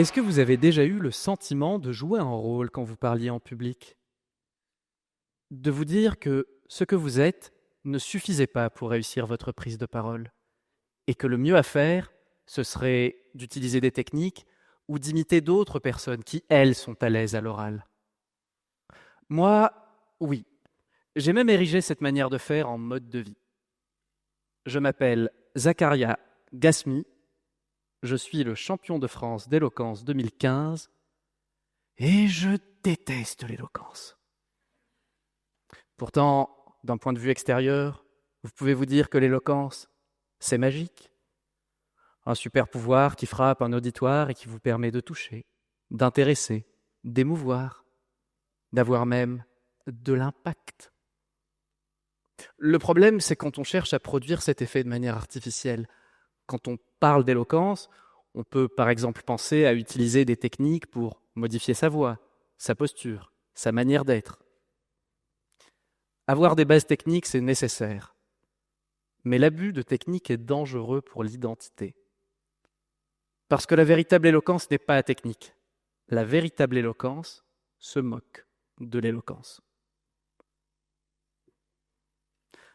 Est-ce que vous avez déjà eu le sentiment de jouer un rôle quand vous parliez en public? De vous dire que ce que vous êtes ne suffisait pas pour réussir votre prise de parole et que le mieux à faire, ce serait d'utiliser des techniques ou d'imiter d'autres personnes qui, elles, sont à l'aise à l'oral? Moi, oui. J'ai même érigé cette manière de faire en mode de vie. Je m'appelle Zakaria Gasmi, je suis le champion de France d'éloquence 2015 et je déteste l'éloquence. Pourtant, d'un point de vue extérieur, vous pouvez vous dire que l'éloquence, c'est magique. Un super pouvoir qui frappe un auditoire et qui vous permet de toucher, d'intéresser, d'émouvoir, d'avoir même de l'impact. Le problème, c'est quand on cherche à produire cet effet de manière artificielle. Quand on parle d'éloquence, on peut par exemple penser à utiliser des techniques pour modifier sa voix, sa posture, sa manière d'être. Avoir des bases techniques, c'est nécessaire. Mais l'abus de technique est dangereux pour l'identité. Parce que la véritable éloquence n'est pas technique. La véritable éloquence se moque de l'éloquence.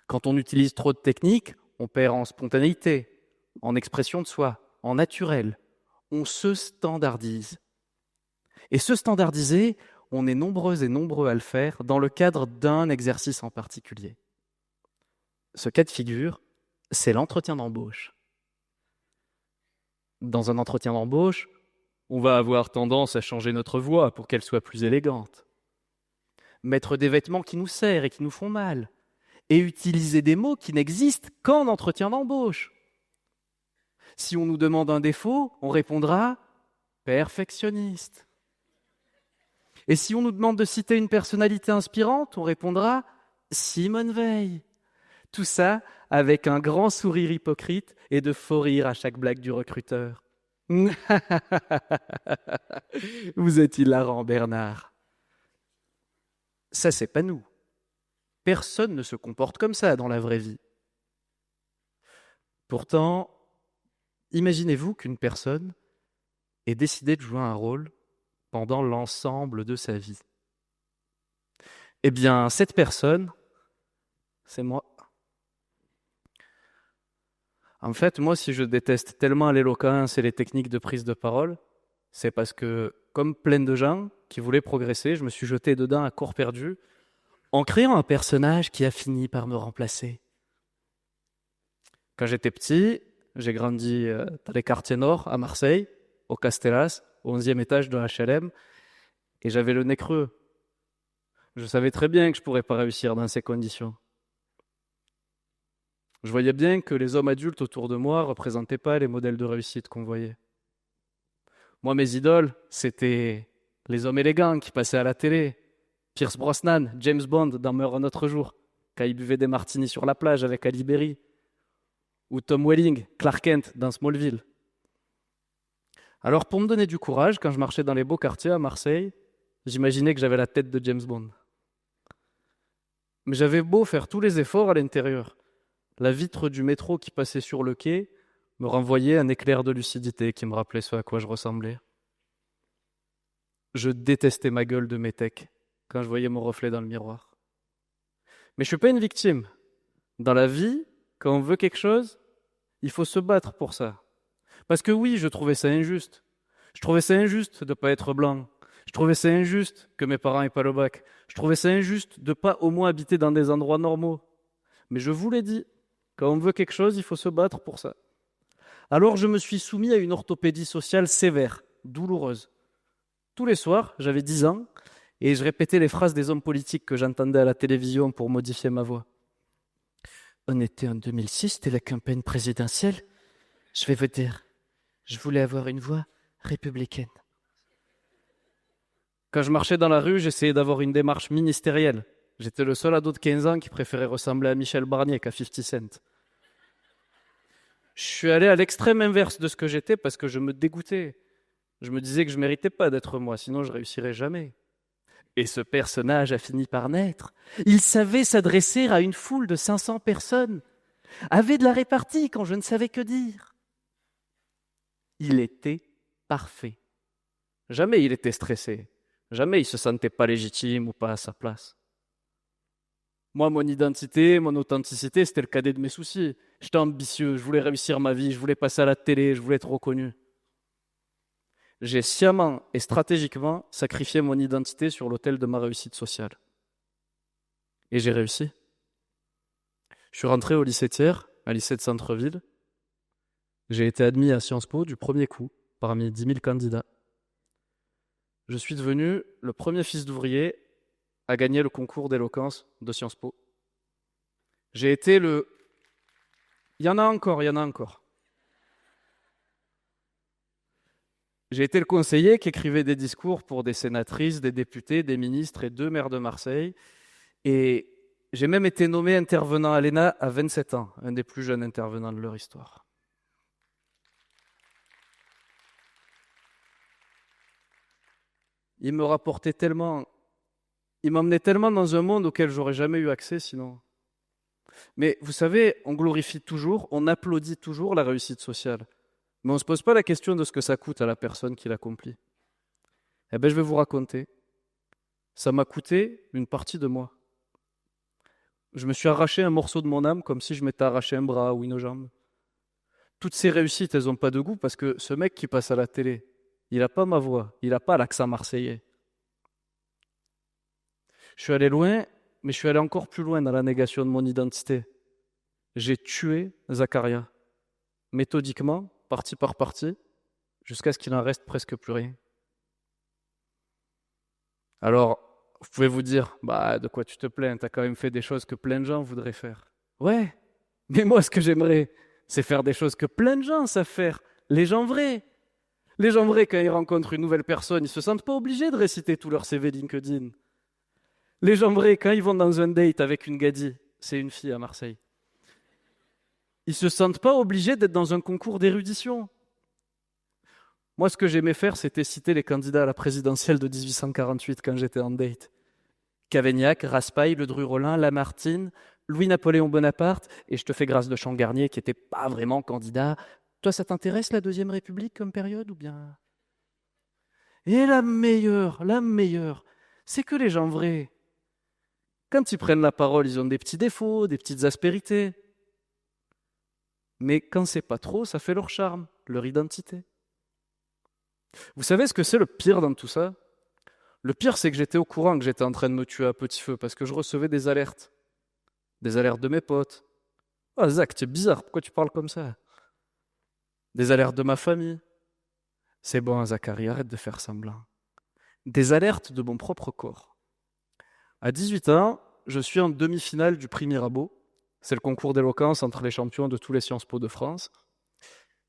Quand on utilise trop de techniques, on perd en spontanéité, en expression de soi, en naturel. On se standardise. Et se standardiser, on est nombreux et nombreux à le faire dans le cadre d'un exercice en particulier. Ce cas de figure, c'est l'entretien d'embauche. Dans un entretien d'embauche, on va avoir tendance à changer notre voix pour qu'elle soit plus élégante, mettre des vêtements qui nous serrent et qui nous font mal, et utiliser des mots qui n'existent qu'en entretien d'embauche. Si on nous demande un défaut, on répondra « perfectionniste ». Et si on nous demande de citer une personnalité inspirante, on répondra « Simone Veil ». Tout ça avec un grand sourire hypocrite et de faux rires à chaque blague du recruteur. Vous êtes hilarant, Bernard. Ça, c'est pas nous. Personne ne se comporte comme ça dans la vraie vie. Pourtant, imaginez-vous qu'une personne ait décidé de jouer un rôle pendant l'ensemble de sa vie. Eh bien, cette personne, c'est moi. En fait, moi, si je déteste tellement l'éloquence et les techniques de prise de parole, c'est parce que, comme plein de gens qui voulaient progresser, je me suis jeté dedans à corps perdu en créant un personnage qui a fini par me remplacer. Quand j'étais petit, j'ai grandi dans les quartiers nord, à Marseille, au Castellas, au 11e étage de HLM, et j'avais le nez creux. Je savais très bien que je ne pourrais pas réussir dans ces conditions. Je voyais bien que les hommes adultes autour de moi ne représentaient pas les modèles de réussite qu'on voyait. Moi, mes idoles, c'était les hommes élégants qui passaient à la télé. Pierce Brosnan, James Bond dans Meurt un autre jour, quand il buvait des martinis sur la plage avec Ali Berry. Ou Tom Welling, Clark Kent dans Smallville. Alors, pour me donner du courage, quand je marchais dans les beaux quartiers à Marseille, j'imaginais que j'avais la tête de James Bond. Mais j'avais beau faire tous les efforts à l'intérieur. La vitre du métro qui passait sur le quai me renvoyait un éclair de lucidité qui me rappelait ce à quoi je ressemblais. Je détestais ma gueule de métèque quand je voyais mon reflet dans le miroir. Mais je ne suis pas une victime. Dans la vie, quand on veut quelque chose, il faut se battre pour ça. Parce que oui, je trouvais ça injuste. Je trouvais ça injuste de ne pas être blanc. Je trouvais ça injuste que mes parents n'aient pas le bac. Je trouvais ça injuste de ne pas au moins habiter dans des endroits normaux. Mais je vous l'ai dit, quand on veut quelque chose, il faut se battre pour ça. Alors je me suis soumis à une orthopédie sociale sévère, douloureuse. Tous les soirs, j'avais 10 ans, et je répétais les phrases des hommes politiques que j'entendais à la télévision pour modifier ma voix. On était en 2006, c'était la campagne présidentielle. Je vais vous dire, je voulais avoir une voix républicaine. Quand je marchais dans la rue, j'essayais d'avoir une démarche ministérielle. J'étais le seul ado de 15 ans qui préférait ressembler à Michel Barnier qu'à 50 Cent. Je suis allé à l'extrême inverse de ce que j'étais parce que je me dégoûtais. Je me disais que je ne méritais pas d'être moi, sinon je ne réussirais jamais. Et ce personnage a fini par naître. Il savait s'adresser à une foule de 500 personnes, avait de la répartie quand je ne savais que dire. Il était parfait. Jamais il était stressé. Jamais il se sentait pas légitime ou pas à sa place. Moi, mon identité, mon authenticité, c'était le cadet de mes soucis. J'étais ambitieux, je voulais réussir ma vie, je voulais passer à la télé, je voulais être reconnu. J'ai sciemment et stratégiquement sacrifié mon identité sur l'autel de ma réussite sociale. Et j'ai réussi. Je suis rentré au lycée Thiers, un lycée de centre-ville. J'ai été admis à Sciences Po du premier coup, parmi 10 000 candidats. Je suis devenu le premier fils d'ouvrier à gagner le concours d'éloquence de Sciences Po. J'ai été le... Il y en a encore. J'ai été le conseiller qui écrivait des discours pour des sénatrices, des députés, des ministres et 2 maires de Marseille. Et j'ai même été nommé intervenant à l'ENA à 27 ans, un des plus jeunes intervenants de leur histoire. Il m'emmenait tellement dans un monde auquel j'aurais jamais eu accès sinon. Mais vous savez, on glorifie toujours, on applaudit toujours la réussite sociale. Mais on ne se pose pas la question de ce que ça coûte à la personne qui l'accomplit. Eh bien, je vais vous raconter. Ça m'a coûté une partie de moi. Je me suis arraché un morceau de mon âme comme si je m'étais arraché un bras ou une jambe. Toutes ces réussites, elles n'ont pas de goût parce que ce mec qui passe à la télé, il n'a pas ma voix, il n'a pas l'accent marseillais. Je suis allé loin, mais je suis allé encore plus loin dans la négation de mon identité. J'ai tué Zacharia, méthodiquement, partie par partie, jusqu'à ce qu'il n'en reste presque plus rien. Alors, vous pouvez vous dire, de quoi tu te plains, t'as quand même fait des choses que plein de gens voudraient faire. Ouais, mais moi ce que j'aimerais, c'est faire des choses que plein de gens savent faire, les gens vrais. Les gens vrais, quand ils rencontrent une nouvelle personne, ils se sentent pas obligés de réciter tout leur CV LinkedIn. Les gens vrais, quand ils vont dans un date avec une gadie, c'est une fille à Marseille, ils se sentent pas obligés d'être dans un concours d'érudition. Moi, ce que j'aimais faire, c'était citer les candidats à la présidentielle de 1848 quand j'étais en date. Cavaignac, Raspail, Ledru-Rollin, Lamartine, Louis-Napoléon Bonaparte, et je te fais grâce de Champ-Garnier qui n'était pas vraiment candidat. Toi, ça t'intéresse la Deuxième République comme période ou bien? Et la meilleure, c'est que les gens vrais, quand ils prennent la parole, ils ont des petits défauts, des petites aspérités. Mais quand c'est pas trop, ça fait leur charme, leur identité. Vous savez ce que c'est le pire dans tout ça? Le pire, c'est que j'étais au courant que j'étais en train de me tuer à petit feu parce que je recevais des alertes. Des alertes de mes potes. Ah, Zach, tu es bizarre, pourquoi tu parles comme ça? Des alertes de ma famille. C'est bon, Zachary, arrête de faire semblant. Des alertes de mon propre corps. À 18 ans, je suis en demi-finale du prix Mirabeau. C'est le concours d'éloquence entre les champions de tous les Sciences Po de France.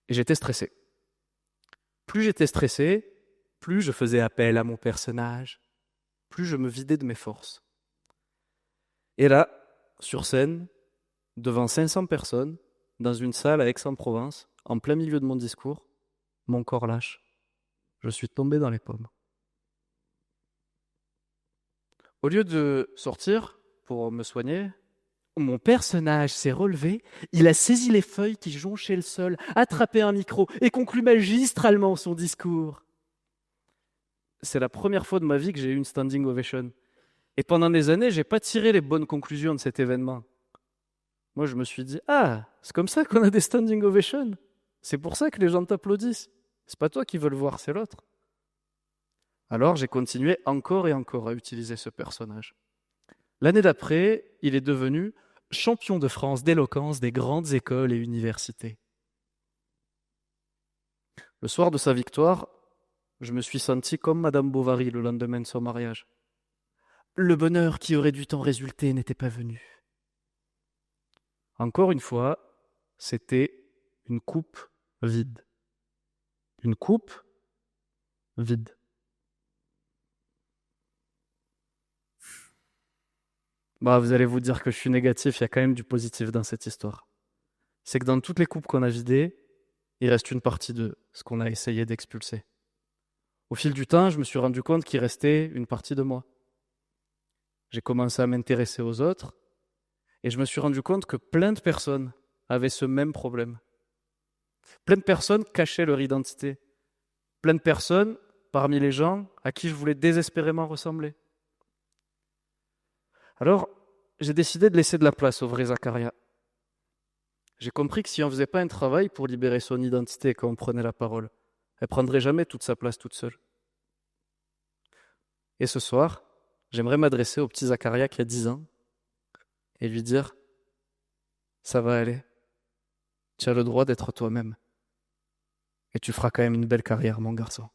Et j'étais stressé. Plus j'étais stressé, plus je faisais appel à mon personnage, plus je me vidais de mes forces. Et là, sur scène, devant 500 personnes, dans une salle à Aix-en-Provence, en plein milieu de mon discours, mon corps lâche. Je suis tombé dans les pommes. Au lieu de sortir pour me soigner, mon personnage s'est relevé, il a saisi les feuilles qui jonchaient le sol, attrapé un micro et conclut magistralement son discours. C'est la première fois de ma vie que j'ai eu une standing ovation. Et pendant des années, je n'ai pas tiré les bonnes conclusions de cet événement. Moi, je me suis dit, c'est comme ça qu'on a des standing ovations. C'est pour ça que les gens t'applaudissent. C'est pas toi qui veux le voir, c'est l'autre. Alors, j'ai continué encore et encore à utiliser ce personnage. L'année d'après, il est devenu champion de France d'éloquence des grandes écoles et universités. Le soir de sa victoire, je me suis senti comme Madame Bovary le lendemain de son mariage. Le bonheur qui aurait dû en résulter n'était pas venu. Encore une fois, c'était une coupe vide. Une coupe vide. Vous allez vous dire que je suis négatif, il y a quand même du positif dans cette histoire. C'est que dans toutes les coupes qu'on a vidées, il reste une partie de ce qu'on a essayé d'expulser. Au fil du temps, je me suis rendu compte qu'il restait une partie de moi. J'ai commencé à m'intéresser aux autres et je me suis rendu compte que plein de personnes avaient ce même problème. Plein de personnes cachaient leur identité. Plein de personnes parmi les gens à qui je voulais désespérément ressembler. Alors, j'ai décidé de laisser de la place au vrai Zacharia. J'ai compris que si on ne faisait pas un travail pour libérer son identité quand on prenait la parole, elle ne prendrait jamais toute sa place toute seule. Et ce soir, j'aimerais m'adresser au petit Zacharia qui a 10 ans et lui dire « Ça va aller, tu as le droit d'être toi-même et tu feras quand même une belle carrière, mon garçon. »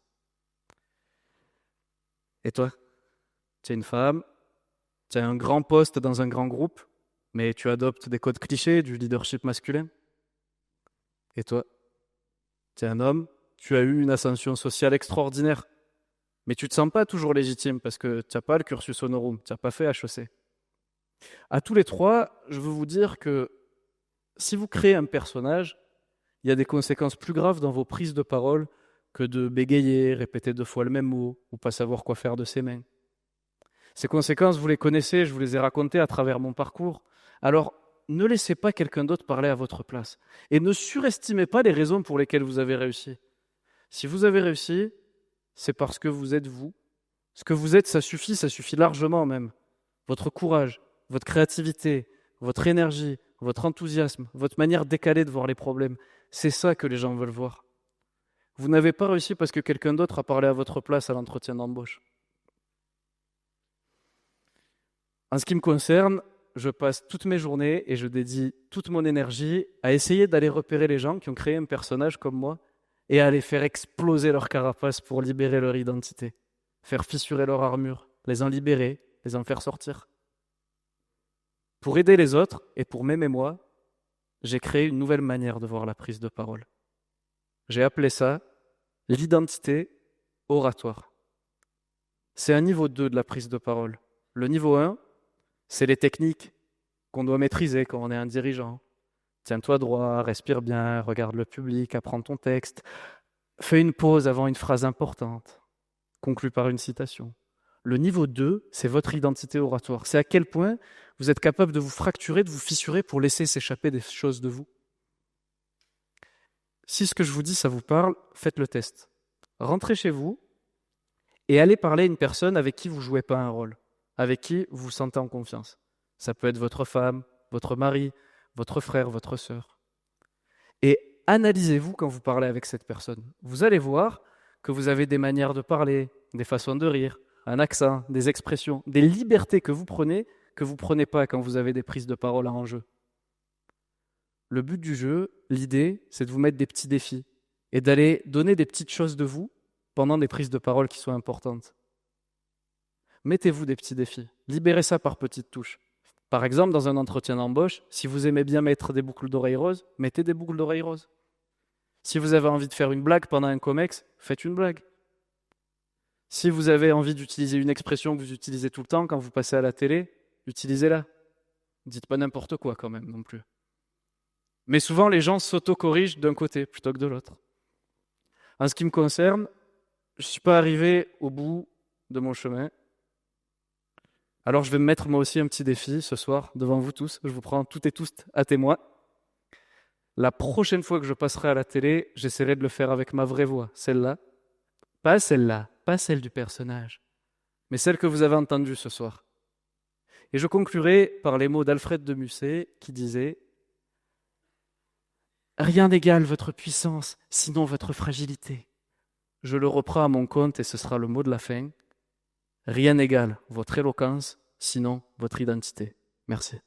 Et toi, tu es une femme, tu as un grand poste dans un grand groupe, mais tu adoptes des codes clichés du leadership masculin. Et toi, tu es un homme, tu as eu une ascension sociale extraordinaire, mais tu ne te sens pas toujours légitime parce que tu n'as pas le cursus honorum, tu n'as pas fait HEC. À tous les trois, je veux vous dire que si vous créez un personnage, il y a des conséquences plus graves dans vos prises de parole que de bégayer, répéter 2 fois le même mot ou pas savoir quoi faire de ses mains. Ces conséquences, vous les connaissez, je vous les ai racontées à travers mon parcours. Alors, ne laissez pas quelqu'un d'autre parler à votre place. Et ne surestimez pas les raisons pour lesquelles vous avez réussi. Si vous avez réussi, c'est parce que vous êtes vous. Ce que vous êtes, ça suffit largement même. Votre courage, votre créativité, votre énergie, votre enthousiasme, votre manière décalée de voir les problèmes, c'est ça que les gens veulent voir. Vous n'avez pas réussi parce que quelqu'un d'autre a parlé à votre place à l'entretien d'embauche. En ce qui me concerne, je passe toutes mes journées et je dédie toute mon énergie à essayer d'aller repérer les gens qui ont créé un personnage comme moi et à les faire exploser leur carapace pour libérer leur identité, faire fissurer leur armure, les en libérer, les en faire sortir. Pour aider les autres et pour m'aimer moi, j'ai créé une nouvelle manière de voir la prise de parole. J'ai appelé ça l'identité oratoire. C'est un niveau 2 de la prise de parole. Le niveau 1, c'est les techniques qu'on doit maîtriser quand on est un dirigeant. Tiens-toi droit, respire bien, regarde le public, apprends ton texte, fais une pause avant une phrase importante, conclue par une citation. Le niveau 2, c'est votre identité oratoire. C'est à quel point vous êtes capable de vous fracturer, de vous fissurer pour laisser s'échapper des choses de vous. Si ce que je vous dis, ça vous parle, faites le test. Rentrez chez vous et allez parler à une personne avec qui vous ne jouez pas un rôle, avec qui vous vous sentez en confiance. Ça peut être votre femme, votre mari, votre frère, votre sœur. Et analysez-vous quand vous parlez avec cette personne. Vous allez voir que vous avez des manières de parler, des façons de rire, un accent, des expressions, des libertés que vous prenez pas quand vous avez des prises de parole en jeu. Le but du jeu, l'idée, c'est de vous mettre des petits défis et d'aller donner des petites choses de vous pendant des prises de parole qui sont importantes. Mettez-vous des petits défis, libérez ça par petites touches. Par exemple, dans un entretien d'embauche, si vous aimez bien mettre des boucles d'oreilles roses, mettez des boucles d'oreilles roses. Si vous avez envie de faire une blague pendant un comex, faites une blague. Si vous avez envie d'utiliser une expression que vous utilisez tout le temps quand vous passez à la télé, utilisez-la. Dites pas n'importe quoi quand même non plus. Mais souvent, les gens s'auto-corrigent d'un côté plutôt que de l'autre. En ce qui me concerne, je ne suis pas arrivé au bout de mon chemin. Alors je vais me mettre moi aussi un petit défi ce soir devant vous tous. Je vous prends toutes et tous à témoin. La prochaine fois que je passerai à la télé, j'essaierai de le faire avec ma vraie voix, celle-là. Pas celle-là, pas celle du personnage, mais celle que vous avez entendue ce soir. Et je conclurai par les mots d'Alfred de Musset qui disait « Rien n'égale votre puissance, sinon votre fragilité. » Je le reprends à mon compte et ce sera le mot de la fin. Rien n'égale votre éloquence, sinon votre identité. Merci.